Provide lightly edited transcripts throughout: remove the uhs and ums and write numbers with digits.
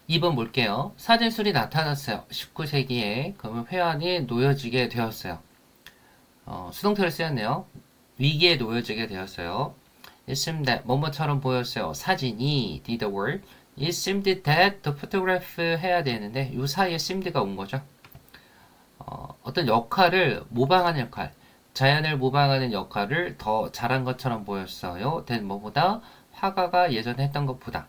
2번 볼게요. 사진술이 나타났어요. 19세기에 그러면 회환이 놓여지게 되었어요. 수동태를 쓰였네요. 위기에 놓여지게 되었어요. It seemed that 뭐뭐처럼 보였어요. 사진이 did the word. It seemed that the photograph 해야 되는데 이 사이에 seemed가 온 거죠. 어떤 역할을 모방하는 역할, 자연을 모방하는 역할을 더 잘한 것처럼 보였어요. 된 뭐보다 화가가 예전에 했던 것보다.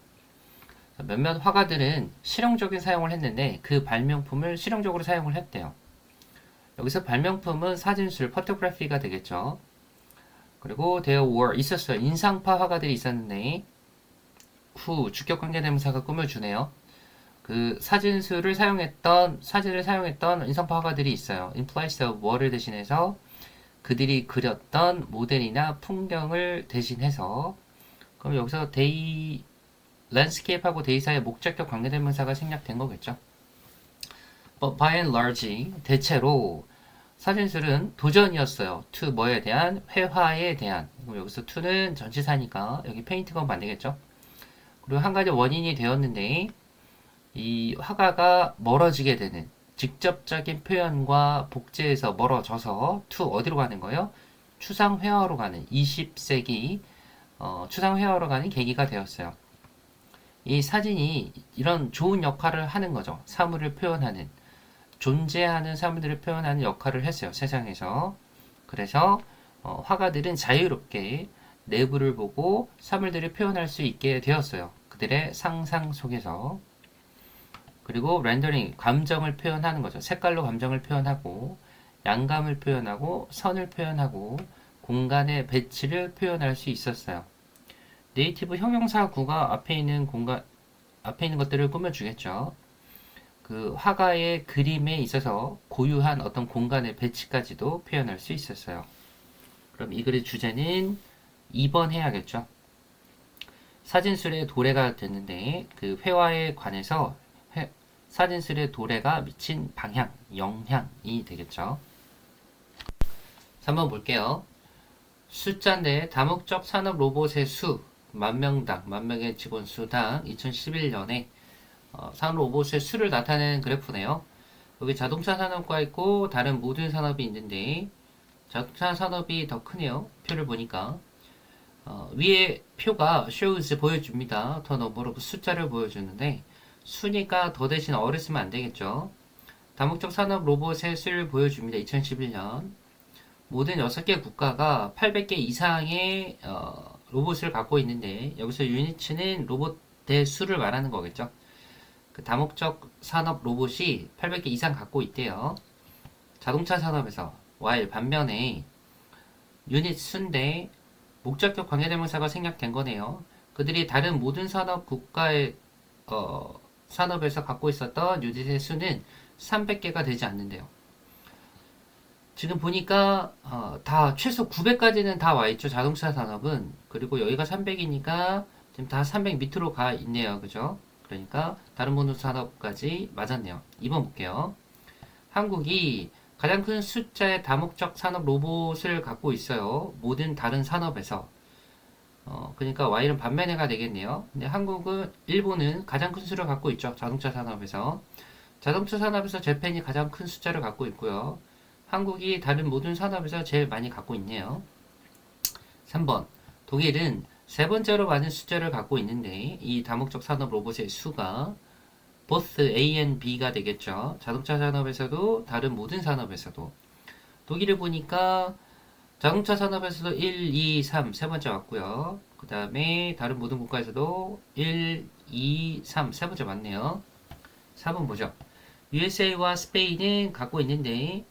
몇몇 화가들은 실용적인 사용을 했는데 그 발명품을 실용적으로 사용을 했대요. 여기서 발명품은 사진술, 포토그래피가 되겠죠. 그리고 there were 있었어요. 인상파 화가들이 있었는데 후 주격 관계대명사가 꾸며주네요. 그 사진술을 사용했던 사진을 사용했던 인상파 화가들이 있어요. implies the word를 대신해서 그들이 그렸던 모델이나 풍경을 대신해서 그럼 여기서 they 랜드스케이프하고 데이 사이에 목적격 관계대명사가 생략된 거겠죠. But by and large, 대체로 사진술은 도전이었어요. to 뭐에 대한? 회화에 대한. 그럼 여기서 to는 전치사니까 여기 페인트건 만들겠죠. 그리고 한 가지 원인이 되었는데 이 화가가 멀어지게 되는 직접적인 표현과 복제에서 멀어져서 to 어디로 가는 거예요? 추상회화로 가는 20세기 추상회화로 가는 계기가 되었어요. 이 사진이 이런 좋은 역할을 하는 거죠. 사물을 표현하는, 존재하는 사물들을 표현하는 역할을 했어요. 세상에서. 그래서 화가들은 자유롭게 내부를 보고 사물들을 표현할 수 있게 되었어요. 그들의 상상 속에서. 그리고 렌더링, 감정을 표현하는 거죠. 색깔로 감정을 표현하고, 양감을 표현하고, 선을 표현하고, 공간의 배치를 표현할 수 있었어요. 네이티브 형용사 구가 앞에 있는 것들을 꾸며주겠죠. 그 화가의 그림에 있어서 고유한 어떤 공간의 배치까지도 표현할 수 있었어요. 그럼 이 글의 주제는 2번 해야겠죠. 사진술의 도래가 됐는데 그 회화에 관해서 사진술의 도래가 미친 방향, 영향이 되겠죠. 3번 볼게요. 숫자인데 다목적 산업 로봇의 수, 만명당, 만명의 직원 수당 2011년에 산업 로봇의 수를 나타내는 그래프네요. 여기 자동차 산업과 있고 다른 모든 산업이 있는데 자동차 산업이 더 크네요. 표를 보니까 위에 표가 shows 보여줍니다. 더 넘버로 그 숫자를 보여주는데 수니까 더 대신 어를 쓰면 안 되겠죠. 다목적 산업 로봇의 수를 보여줍니다. 2011년 모든 6개 국가가 800개 이상의 로봇을 갖고 있는데 여기서 유니츠는 로봇의 수를 말하는 거겠죠. 그 다목적 산업 로봇이 800개 이상 갖고 있대요. 자동차 산업에서 while 반면에 유닛 수인데 목적격 관계대명사가 생략된 거네요. 그들이 다른 모든 산업 국가의 산업에서 갖고 있었던 유닛의 수는 300개가 되지 않는데요. 지금 보니까 다 최소 900까지는 다 와 있죠. 자동차 산업은. 그리고 여기가 300이니까 지금 다 300 밑으로 가 있네요. 그죠? 그러니까 다른 모든 산업까지 맞았네요. 2번 볼게요. 한국이 가장 큰 숫자의 다목적 산업 로봇을 갖고 있어요. 모든 다른 산업에서. 그러니까 Y는 반면에가 되겠네요. 근데 일본은 가장 큰 수를 갖고 있죠. 자동차 산업에서. 자동차 산업에서 재팬이 가장 큰 숫자를 갖고 있고요. 한국이 다른 모든 산업에서 제일 많이 갖고 있네요. 3번. 독일은 세 번째로 많은 숫자를 갖고 있는데 이 다목적 산업 로봇의 수가 both A and B가 되겠죠. 자동차 산업에서도 다른 모든 산업에서도. 독일을 보니까 자동차 산업에서도 1, 2, 3 세 번째 왔고요. 그 다음에 다른 모든 국가에서도 1, 2, 3 세 번째 맞네요. 4번 보죠. USA와 스페인은 갖고 있는데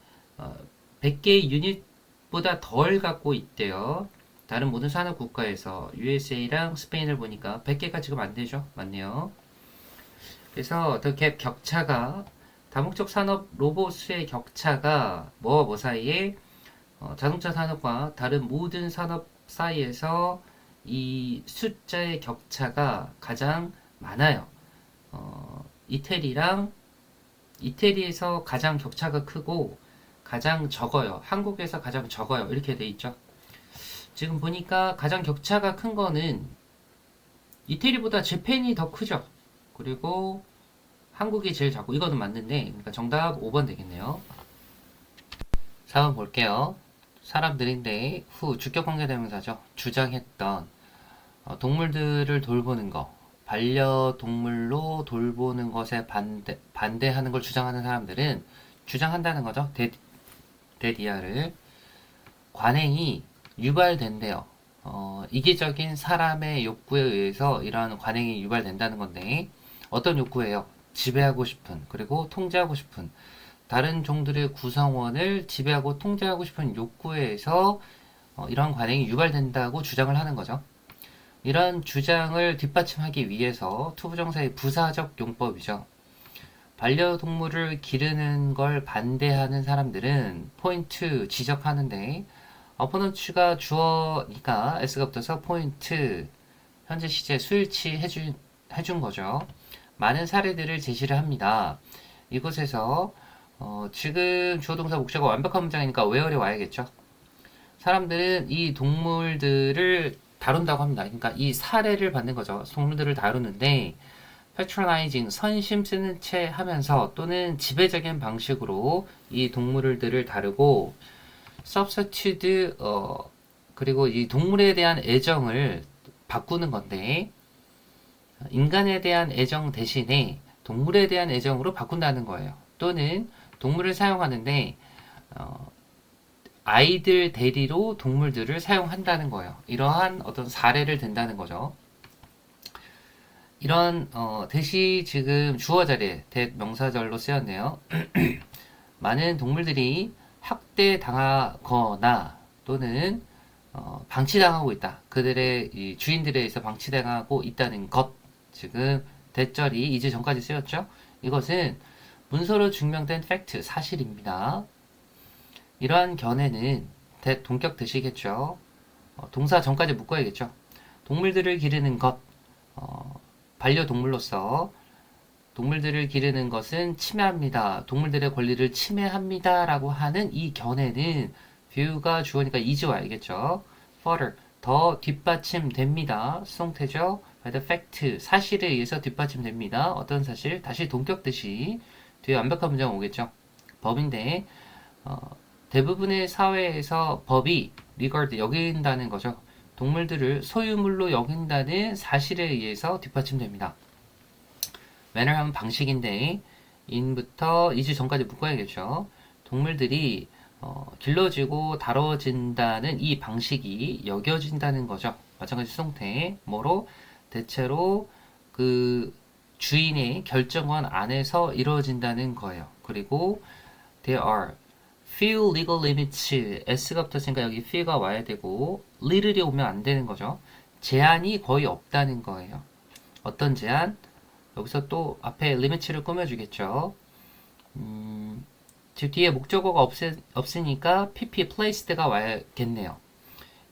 100개의 유닛보다 덜 갖고 있대요. 다른 모든 산업 국가에서 USA랑 스페인을 보니까 100개가 지금 안 되죠. 맞네요. 그래서 더 갭 격차가 다목적 산업 로봇 수의 격차가 뭐와 뭐 사이에 자동차 산업과 다른 모든 산업 사이에서 이 숫자의 격차가 가장 많아요. 이태리에서 가장 격차가 크고 가장 적어요. 한국에서 가장 적어요. 이렇게 돼 있죠. 지금 보니까 가장 격차가 큰 거는 이태리보다 재팬이 더 크죠. 그리고 한국이 제일 작고 이거는 맞는데 그러니까 정답 5번 되겠네요. 4번 볼게요. 사람들인데 후 주격 관계대명사죠. 주장했던 동물들을 돌보는 거 반려동물로 돌보는 것에 반대하는 걸 주장하는 사람들은 주장한다는 거죠. 데디아를 관행이 유발된대요. 이기적인 사람의 욕구에 의해서 이러한 관행이 유발된다는 건데 어떤 욕구예요? 지배하고 싶은 그리고 통제하고 싶은 다른 종들의 구성원을 지배하고 통제하고 싶은 욕구에 의해서 이러한 관행이 유발된다고 주장을 하는 거죠. 이런 주장을 뒷받침하기 위해서 투부정사의 부사적 용법이죠. 반려동물을 기르는 걸 반대하는 사람들은 포인트 지적하는데 어퍼넌츠가 주어니까 S가 붙어서 포인트 현재 시제 수일치 해준 거죠. 많은 사례들을 제시를 합니다. 이곳에서 지금 주어동사 목적어 완벽한 문장이니까 where에 와야겠죠. 사람들은 이 동물들을 다룬다고 합니다. 그러니까 이 사례를 받는 거죠. 동물들을 다루는데 patronizing, 선심 쓰는 채 하면서 또는 지배적인 방식으로 이 동물들을 다루고 substitute, 그리고 이 동물에 대한 애정을 바꾸는 건데 인간에 대한 애정 대신에 동물에 대한 애정으로 바꾼다는 거예요. 또는 동물을 사용하는데 아이들 대리로 동물들을 사용한다는 거예요. 이러한 어떤 사례를 든다는 거죠. 이런 대시 지금 주어 자리에 대명사절로 쓰였네요. 많은 동물들이 학대당하거나 또는 방치당하고 있다. 그들의 이 주인들에 의해서 방치당하고 있다는 것. 지금 대절이 이제 전까지 쓰였죠. 이것은 문서로 증명된 팩트, 사실입니다. 이러한 견해는 동격 대시겠죠. 동사 전까지 묶어야겠죠. 동물들을 기르는 것, 반려동물로서 동물들을 기르는 것은 침해합니다. 동물들의 권리를 침해합니다. 라고 하는 이 견해는 view가 주어니까 이제 와야겠죠. further, 더 뒷받침됩니다. 수동태죠. by the fact, 사실에 의해서 뒷받침됩니다. 어떤 사실? 다시 동격듯이 뒤에 완벽한 문장 오겠죠. 법인데 대부분의 사회에서 법이 regard, 여긴다는 거죠. 동물들을 소유물로 여긴다는 사실에 의해서 뒷받침됩니다. manner 하면 방식인데 in부터 이주 전까지 묶어야겠죠. 동물들이 길러지고 다뤄진다는 이 방식이 여겨진다는 거죠. 마찬가지 수동태 뭐로 대체로 그 주인의 결정권 안에서 이루어진다는 거예요. 그리고 there are few legal limits S가 붙었으니까 여기 few가 와야 되고 little이 오면 안 되는 거죠. 제한이 거의 없다는 거예요. 어떤 제한? 여기서 또 앞에 limit를 꾸며주겠죠. 뒤에 목적어가 없으니까 pp placed가 와야겠네요.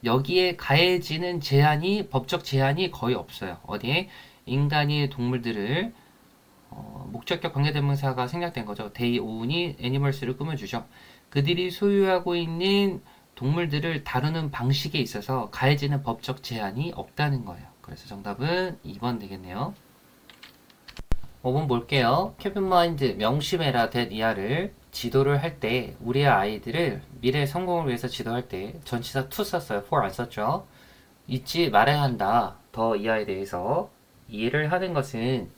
여기에 가해지는 제한이 법적 제한이 거의 없어요. 어디에? 인간이 동물들을 목적격 관계대명사가 생략된 거죠. they own이 animals를 꾸며주죠. 그들이 소유하고 있는 동물들을 다루는 방식에 있어서 가해지는 법적 제한이 없다는 거예요. 그래서 정답은 2번 되겠네요. 5번 볼게요. Keep in mind, 명심해라 that 이하를 지도를 할 때 우리의 아이들을 미래 성공을 위해서 지도할 때 전치사 to 썼어요. for 안 썼죠. 잊지 말아야 한다. 더 이하에 대해서 이해를 하는 것은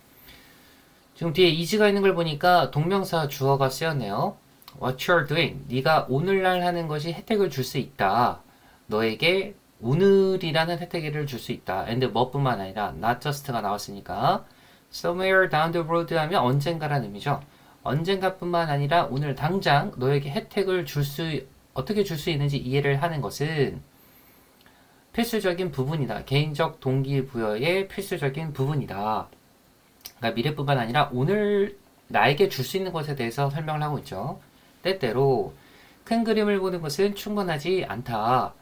지금 뒤에 is가 있는 걸 보니까 동명사 주어가 쓰였네요. What you're doing. 네가 오늘날 하는 것이 혜택을 줄 수 있다. 너에게 오늘이라는 혜택을 줄 수 있다. and 뭐뿐만 아니라 not just가 나왔으니까 somewhere down the road 하면 언젠가라는 의미죠. 언젠가뿐만 아니라 오늘 당장 너에게 혜택을 어떻게 줄 수 있는지 이해를 하는 것은 필수적인 부분이다. 개인적 동기부여의 필수적인 부분이다. 그러니까 미래뿐만 아니라 오늘 나에게 줄 수 있는 것에 대해서 설명을 하고 있죠. 때때로 큰 그림을 보는 것은 충분하지 않다.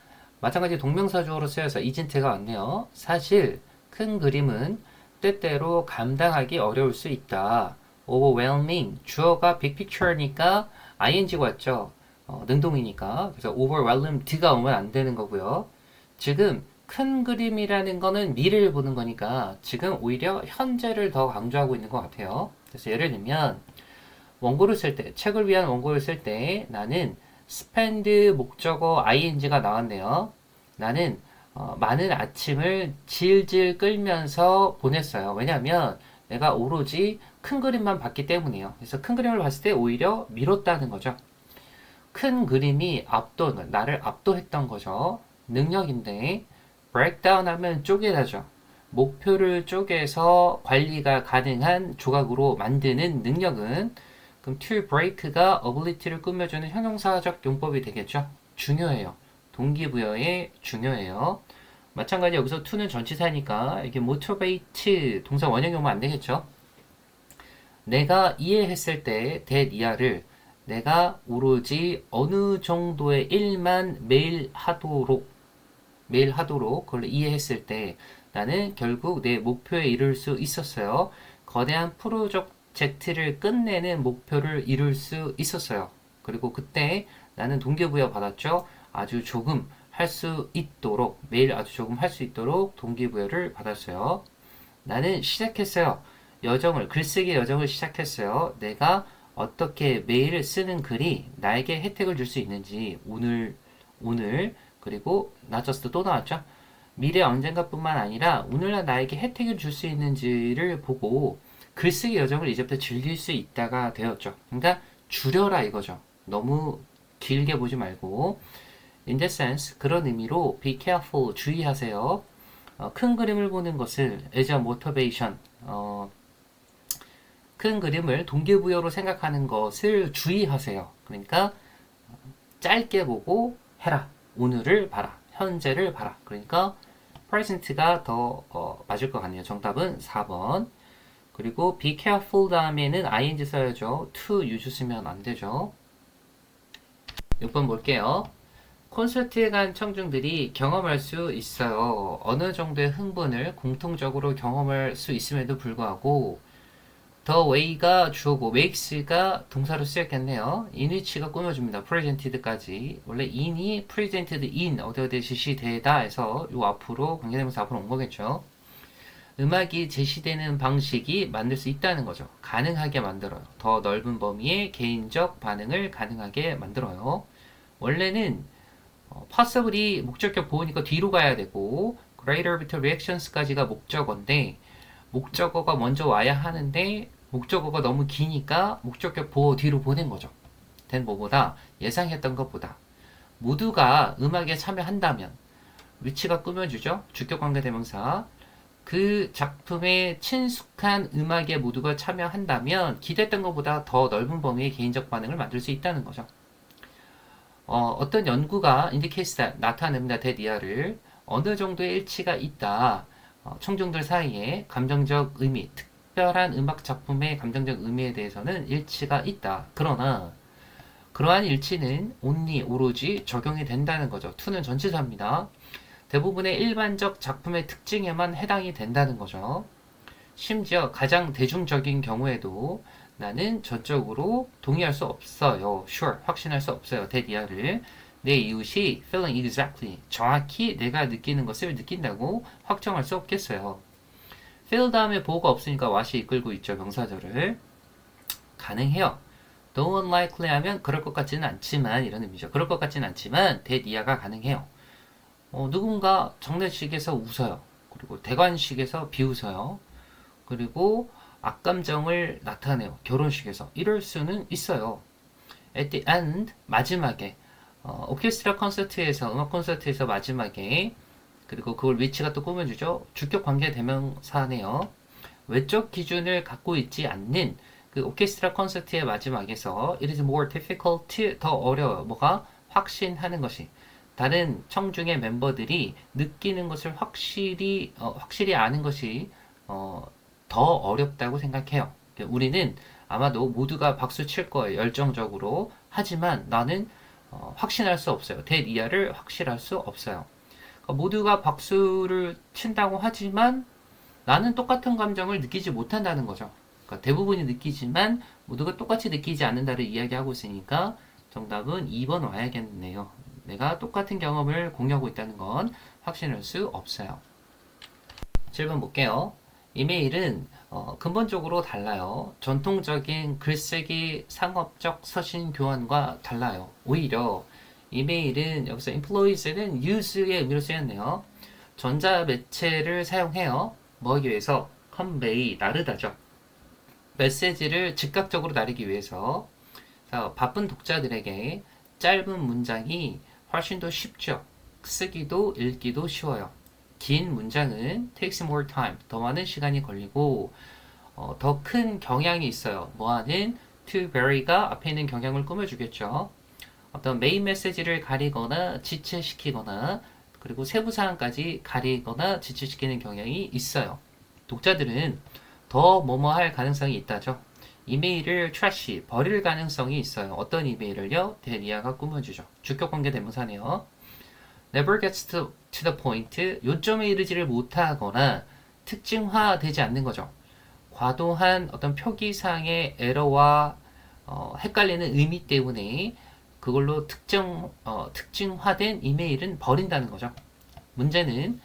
마찬가지 동명사주어로 쓰여서 isn't가 왔네요. 사실 큰 그림은 때때로 감당하기 어려울 수 있다. overwhelming, 주어가 big picture니까 ing가 왔죠. 능동이니까. 그래서 overwhelmed가 오면 안 되는 거고요. 지금 큰 그림이라는 거는 미래를 보는 거니까 지금 오히려 현재를 더 강조하고 있는 것 같아요. 그래서 예를 들면 원고를 쓸 때, 책을 위한 원고를 쓸 때 나는 spend 목적어 ing가 나왔네요. 나는 많은 아침을 질질 끌면서 보냈어요. 왜냐하면 내가 오로지 큰 그림만 봤기 때문이에요. 그래서 큰 그림을 봤을 때 오히려 미뤘다는 거죠. 큰 그림이 나를 압도했던 거죠. 능력인데, breakdown 하면 쪼개라죠. 목표를 쪼개서 관리가 가능한 조각으로 만드는 능력은, 그럼 to break가 ability를 꾸며주는 형용사적 용법이 되겠죠. 중요해요. 동기부여에 중요해요. 마찬가지 여기서 to는 전치사니까 이게 motivate 동사 원형이면 안 되겠죠. 내가 이해했을 때 that 이하를 내가 오로지 어느 정도의 일만 매일 하도록 그걸 이해했을 때 나는 결국 내 목표에 이룰 수 있었어요. 거대한 프로젝트를 끝내는 목표를 이룰 수 있었어요. 그리고 그때 나는 동기부여 받았죠. 아주 조금 할 수 있도록, 매일 아주 조금 할 수 있도록 동기부여를 받았어요. 나는 시작했어요. 글쓰기 여정을 시작했어요. 내가 어떻게 매일 쓰는 글이 나에게 혜택을 줄 수 있는지, 그리고 나저스도 또 나왔죠. 미래 언젠가뿐만 아니라 오늘날 나에게 혜택을 줄 수 있는지를 보고 글쓰기 여정을 이제부터 즐길 수 있다가 되었죠. 그러니까 줄여라 이거죠. 너무 길게 보지 말고. In that sense, 그런 의미로 be careful, 주의하세요. 큰 그림을 보는 것을 as a motivation, 큰 그림을 동기부여로 생각하는 것을 주의하세요. 그러니까 짧게 보고 해라. 오늘을 봐라. 현재를 봐라. 그러니까 present가 더 맞을 것 같네요. 정답은 4번. 그리고 be careful 다음에는 ing 써야죠. to use 쓰면 안 되죠. 6번 볼게요. 콘서트에 간 청중들이 경험할 수 있어요. 어느 정도의 흥분을 공통적으로 경험할 수 있음에도 불구하고 the way가 주어고 makes가 동사로 쓰였겠네요. in which가 꾸며줍니다. presented까지. 원래 in이 presented in 어디 제시되다 해서 요 앞으로 관계대명사 앞으로 온 거겠죠. 음악이 제시되는 방식이 만들 수 있다는 거죠. 가능하게 만들어요. 더 넓은 범위의 개인적 반응을 가능하게 만들어요. 원래는 possibly 목적격 보호니까 뒤로 가야 되고 greater부터 reactions까지가 목적어인데 목적어가 먼저 와야 하는데 목적어가 너무 기니까 목적격 보호 뒤로 보낸 거죠. 된 뭐보다 예상했던 것보다 모두가 음악에 참여한다면 위치가 꾸며주죠. 주격 관계대명사 그 작품에 친숙한 음악에 모두가 참여한다면 기대했던 것보다 더 넓은 범위의 개인적 반응을 만들 수 있다는 거죠. 어떤 연구가 indicates that 나타냅니다. that 이하를 어느 정도의 일치가 있다. 청중들 사이에 감정적 의미, 특별한 음악 작품의 감정적 의미에 대해서는 일치가 있다. 그러나 그러한 일치는 only 오로지 적용이 된다는 거죠. to는 전치사입니다. 대부분의 일반적 작품의 특징에만 해당이 된다는 거죠. 심지어 가장 대중적인 경우에도 나는 전적으로 동의할 수 없어요. sure, 확신할 수 없어요. that 이하를 내 이웃이 feeling exactly, 정확히 내가 느끼는 것을 느낀다고 확정할 수 없겠어요. feel 다음에 보호가 없으니까 what이 이끌고 있죠. 명사절을. 가능해요. though unlikely 하면 그럴 것 같지는 않지만 이런 의미죠. 그럴 것 같지는 않지만 that 이하가 가능해요. 누군가 장례식에서 웃어요. 그리고 대관식에서 비웃어요. 그리고 악감정을 나타내요. 결혼식에서. 이럴 수는 있어요. At the end, 마지막에 오케스트라 콘서트에서, 음악 콘서트에서 마지막에 그리고 그걸 위치가 또 꾸며주죠. 주격 관계 대명사네요. 외적 기준을 갖고 있지 않는 그 오케스트라 콘서트의 마지막에서 It is more difficult, 더 어려워요. 뭐가? 확신하는 것이. 다른 청중의 멤버들이 느끼는 것을 확실히 아는 것이 더 어렵다고 생각해요. 우리는 아마도 모두가 박수 칠 거예요. 열정적으로. 하지만 나는 확신할 수 없어요. that 이하를 확실할 수 없어요. 그러니까 모두가 박수를 친다고 하지만 나는 똑같은 감정을 느끼지 못한다는 거죠. 그러니까 대부분이 느끼지만 모두가 똑같이 느끼지 않는다를 이야기하고 있으니까 정답은 2번 와야겠네요. 내가 똑같은 경험을 공유하고 있다는 건 확신할 수 없어요. 7번 볼게요. 이메일은 근본적으로 달라요. 전통적인 글쓰기 상업적 서신 교환과 달라요. 오히려 이메일은 여기서 employees는 use의 의미로 쓰였네요. 전자 매체를 사용해요. 뭐 하기 위해서? convey, 나르다죠. 메시지를 즉각적으로 나르기 위해서. 바쁜 독자들에게 짧은 문장이 훨씬 더 쉽죠. 쓰기도 읽기도 쉬워요. 긴 문장은 takes more time, 더 많은 시간이 걸리고 더 큰 경향이 있어요. 뭐하는? to vary가 앞에 있는 경향을 꾸며주겠죠. 어떤 메인 메시지를 가리거나 지체시키거나 그리고 세부 사항까지 가리거나 지체시키는 경향이 있어요. 독자들은 더 뭐뭐 할 가능성이 있다죠. 이메일을 trash, 버릴 가능성이 있어요. 어떤 이메일을요? 대리아가 꾸며주죠. 주격관계 대명사네요. never gets to the point, 요점에 이르지를 못하거나 특징화되지 않는 거죠. 과도한 어떤 표기상의 에러와 헷갈리는 의미 때문에 그걸로 특징화된 이메일은 버린다는 거죠. 문제는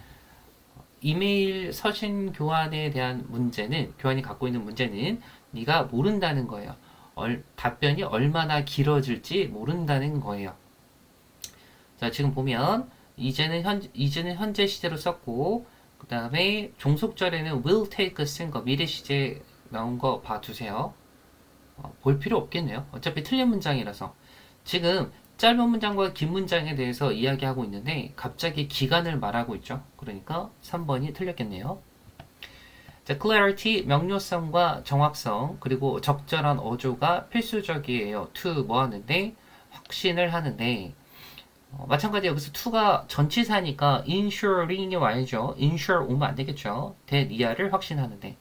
이메일 서신 교환에 대한 문제는, 교환이 갖고 있는 문제는 네가 모른다는 거예요. 답변이 얼마나 길어질지 모른다는 거예요. 자, 지금 보면 이제는 현재 시제로 썼고, 그 다음에 종속절에는 will take 쓴 거, 미래 시제 나온 거 봐두세요. 볼 필요 없겠네요. 어차피 틀린 문장이라서. 지금 짧은 문장과 긴 문장에 대해서 이야기하고 있는데 갑자기 기간을 말하고 있죠. 그러니까 3번이 틀렸겠네요. 자, clarity, 명료성과 정확성, 그리고 적절한 어조가 필수적이에요. to 뭐 하는데? 확신을 하는데, 마찬가지 여기서 to가 전치사니까 ensuring이 와야죠. ensure 오면 안 되겠죠. 대리아를 확신하는데,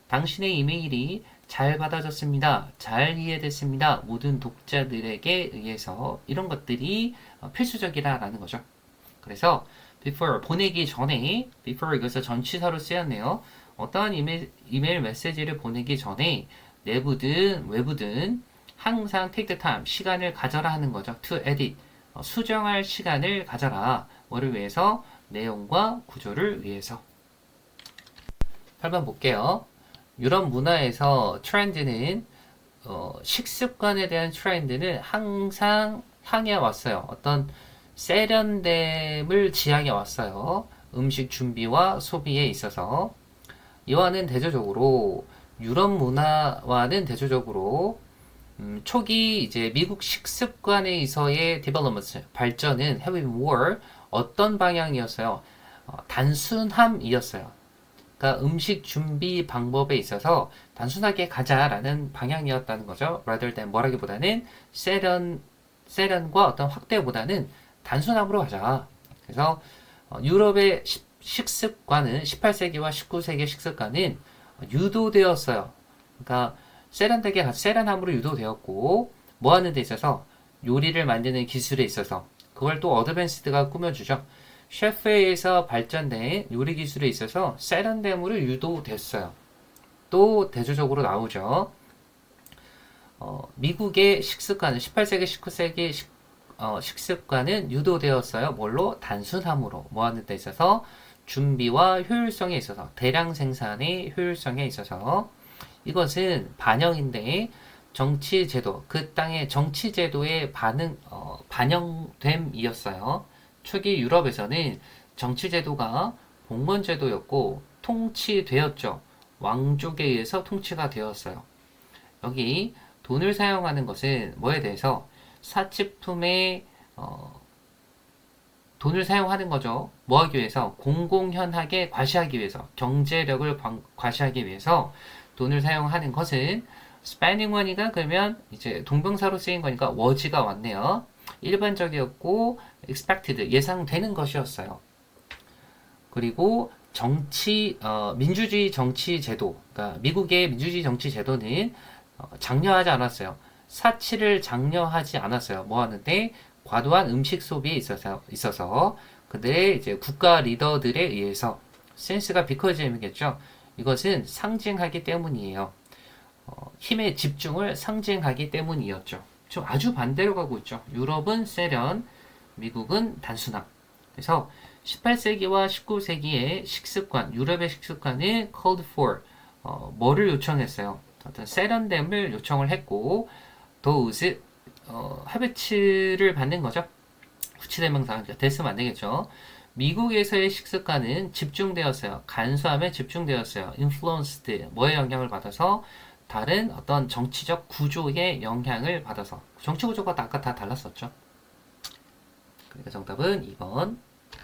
당신의 이메일이 잘 받아졌습니다. 잘 이해됐습니다. 모든 독자들에게 의해서 이런 것들이 필수적이라는 거죠. 그래서 before 보내기 전에 before 이것을 전치사로 쓰였네요. 어떠한 이메일 메시지를 보내기 전에 내부든 외부든 항상 take the time 시간을 가져라 하는 거죠. to edit 수정할 시간을 가져라. 뭐를 위해서? 내용과 구조를 위해서. 8번 볼게요. 유럽 문화에서 트렌드는 식습관에 대한 트렌드는 항상 향해 왔어요. 어떤 세련됨을 지향해 왔어요. 음식 준비와 소비에 있어서 이와는 대조적으로 유럽 문화와는 대조적으로 초기 이제 미국 식습관에서의 development 발전은 have been more 어떤 방향이었어요? 단순함이었어요. 그러니까 음식 준비 방법에 있어서 단순하게 가자라는 방향이었다는 거죠. rather than 뭐라기보다는 세련과 어떤 확대보다는 단순함으로 가자. 그래서 유럽의 식습관은 18세기와 19세기의 식습관은 유도되었어요. 그러니까 세련함으로 유도되었고 뭐 하는 데 있어서 요리를 만드는 기술에 있어서 그걸 또 어드밴스드가 꾸며주죠. 셰프에서 발전된 요리 기술에 있어서 세련됨으로 유도됐어요. 또 대조적으로 나오죠. 미국의 식습관은 18세기, 19세기 식습관은 유도되었어요. 뭘로? 단순함으로. 뭐 하는 데 있어서 준비와 효율성에 있어서 대량 생산의 효율성에 있어서 이것은 반영인데 정치 제도, 그 땅의 정치 제도의 반영됨이었어요. 초기 유럽에서는 정치 제도가 공무원 제도였고 통치되었죠. 왕족에 의해서 통치가 되었어요. 여기 돈을 사용하는 것은 뭐에 대해서 사치품에 돈을 사용하는 거죠. 뭐 하기 위해서? 공공현하게 과시하기 위해서, 경제력을 과시하기 위해서 돈을 사용하는 것은 spending money가 그러면 이제 동명사로 쓰인 거니까 was가 왔네요. 일반적이었고 expected 예상되는 것이었어요. 그리고 민주주의 정치 제도, 그러니까 미국의 민주주의 정치 제도는 장려하지 않았어요. 사치를 장려하지 않았어요. 뭐 하는데 과도한 음식 소비에 있어서 그들의 이제 국가 리더들에 의해서 센스가 비커짐이겠죠. 이것은 상징하기 때문이에요. 힘의 집중을 상징하기 때문이었죠. 좀 아주 반대로 가고 있죠. 유럽은 세련, 미국은 단순함. 그래서 18세기와 19세기의 식습관, 유럽의 식습관은 called for, 뭐를 요청했어요? 어떤 세련됨을 요청을 했고, those, 하베츠를 받는 거죠. 후치대명사, 그러니까 됐으면 안 되겠죠. 미국에서의 식습관은 집중되었어요. 간소함에 집중되었어요. influenced, 뭐에 영향을 받아서? 다른 어떤 정치적 구조의 영향을 받아서. 정치 구조가 아까 다 달랐었죠. 그러니까 정답은 2번.